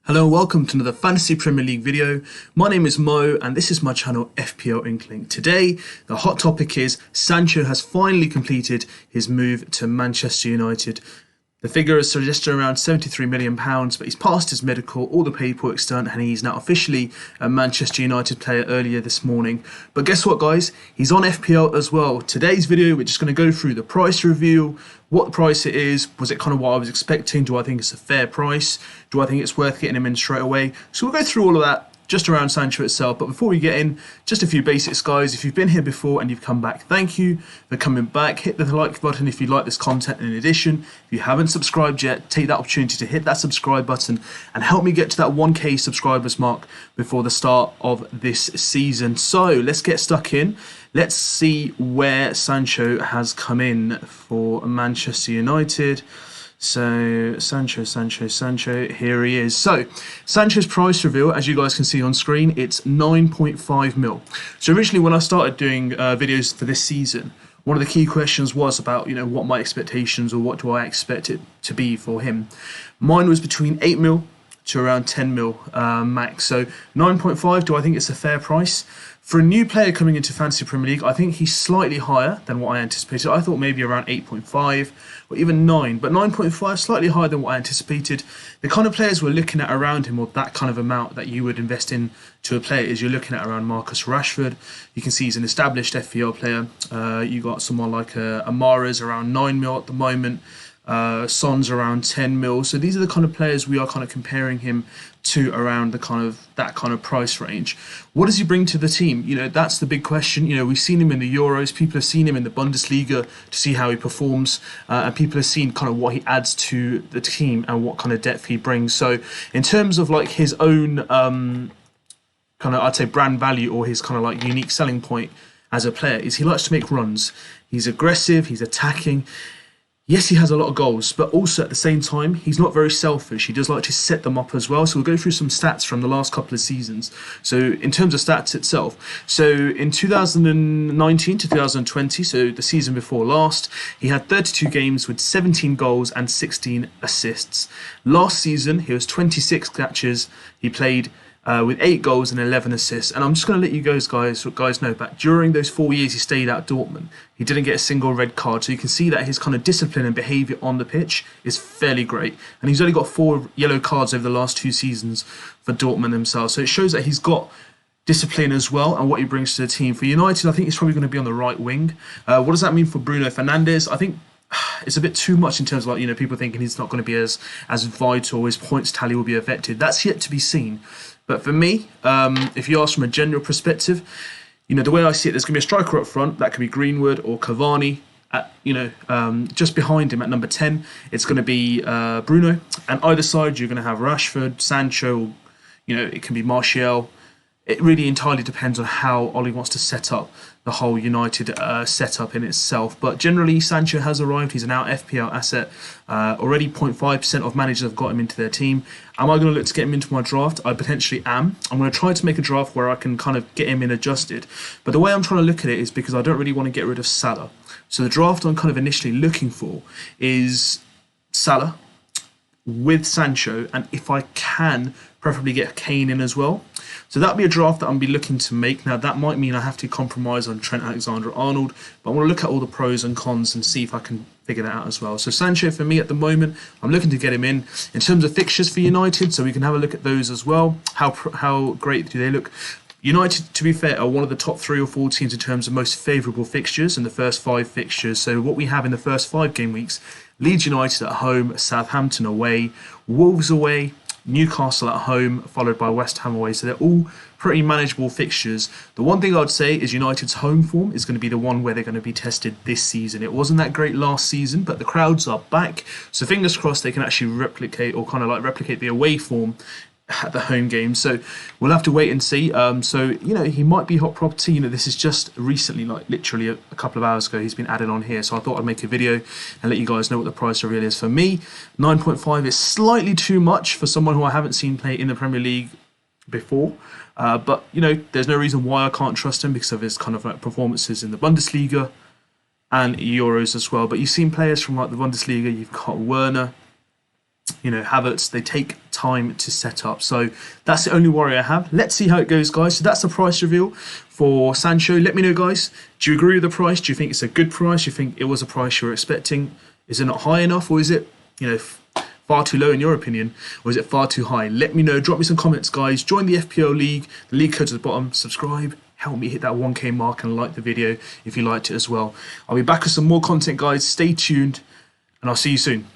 Hello and welcome to another Fantasy Premier League video. My name is Mo and this is my channel FPL Inkling. Today the hot topic is Sancho has finally completed his move to Manchester United. The figure is suggested around £73 million, but he's passed his medical, all the paperwork's done, and he's now officially a Manchester United player earlier this morning. But guess what, guys? He's on FPL as well. Today's video, we're just going to go through the price review, what price it is, was it kind of what I was expecting, do I think it's a fair price, do I think it's worth getting him in straight away? So we'll go through all of that just around Sancho itself. But before we get in, just a few basics, guys. If you've been here before and you've come back, thank you for coming back. Hit the like button if you like this content. In addition, if you haven't subscribed yet, take that opportunity to hit that subscribe button and help me get to that 1k subscribers mark before the start of this season. So let's get stuck in. Let's see where Sancho has come in for Manchester United. So Sancho, here he is. So Sancho's price reveal, as you guys can see on screen, it's 9.5 mil. So originally when I started doing videos for this season, one of the key questions was about, what my expectations or what do I expect it to be for him. Mine was between 8 mil to around 10 mil max. So 9.5, do I think it's a fair price? For a new player coming into Fantasy Premier League, I think he's slightly higher than what I anticipated. I thought maybe around 8.5 or even 9, but 9.5, slightly higher than what I anticipated. The kind of players we're looking at around him, or that kind of amount that you would invest in to a player, is you're looking at around Marcus Rashford. You can see he's an established FPL player. You got someone like Amara's around 9 mil at the moment. Son's around 10 mil. So these are the kind of players we are kind of comparing him to around the that kind of price range. What does he bring to the team? That's the big question. We've seen him in the Euros. People have seen him in the Bundesliga to see how he performs, and people have seen kind of what he adds to the team and what kind of depth he brings. So in terms of like his own kind of, I'd say, brand value, or his kind of like unique selling point as a player, is he likes to make runs. He's aggressive, he's attacking. Yes, he has a lot of goals, but also at the same time, he's not very selfish. He does like to set them up as well. So we'll go through some stats from the last couple of seasons. So in terms of stats itself, so in 2019 to 2020, so the season before last, he had 32 games with 17 goals and 16 assists. Last season, he was 26 matches. He played with 8 goals and 11 assists. And I'm just going to let you guys know that during those 4 years he stayed at Dortmund, he didn't get a single red card. So you can see that his kind of discipline and behaviour on the pitch is fairly great. And he's only got 4 yellow cards over the last 2 seasons for Dortmund themselves. So it shows that he's got discipline as well and what he brings to the team. For United, I think he's probably going to be on the right wing. What does that mean for Bruno Fernandes? I think it's a bit too much in terms of people thinking he's not going to be as vital, his points tally will be affected. That's yet to be seen. But for me, if you ask from a general perspective, the way I see it, there's going to be a striker up front. That could be Greenwood or Cavani. Just behind him at number 10, it's going to be Bruno. And either side, you're going to have Rashford, Sancho, it can be Martial. It really entirely depends on how Ollie wants to set up the whole United setup in itself. But generally, Sancho has arrived. He's an out FPL asset. Already 0.5% of managers have got him into their team. Am I going to look to get him into my draft? I potentially am. I'm going to try to make a draft where I can kind of get him in adjusted. But the way I'm trying to look at it is because I don't really want to get rid of Salah. So the draft I'm kind of initially looking for is Salah with Sancho, and if I can, preferably get Kane in as well. So that'll be a draft that I'm be looking to make. Now that might mean I have to compromise on Trent Alexander-Arnold, but I want to look at all the pros and cons and see if I can figure that out as well. So Sancho for me at the moment, I'm looking to get him in terms of fixtures for United, so we can have a look at those as well. How great do they look? United, to be fair, are one of the top 3 or 4 teams in terms of most favourable fixtures in the first 5 fixtures. So what we have in the first 5 game weeks: Leeds United at home, Southampton away, Wolves away, Newcastle at home, followed by West Ham away. So they're all pretty manageable fixtures. The one thing I'd say is United's home form is going to be the one where they're going to be tested this season. It wasn't that great last season, but the crowds are back. So fingers crossed they can actually replicate the away form at the home game. So we'll have to wait and see. He might be hot property. This is just recently, like literally a couple of hours ago, he's been added on here. So I thought I'd make a video and let you guys know what the price reveal is. For me, 9.5 is slightly too much for someone who I haven't seen play in the Premier League before. But there's no reason why I can't trust him because of his kind of like performances in the Bundesliga and Euros as well. But you've seen players from like the Bundesliga. You've got Werner, Havertz. They take time to set up. So that's the only worry I have. Let's see how it goes, guys. So that's the price reveal for Sancho. Let me know, guys. Do you agree with the price? Do you think it's a good price? Do you think it was a price you were expecting? Is it not high enough, or is it, far too low in your opinion, or is it far too high? Let me know. Drop me some comments, guys. Join the FPL League. The league code's at the bottom. Subscribe. Help me hit that 1K mark and like the video if you liked it as well. I'll be back with some more content, guys. Stay tuned, and I'll see you soon.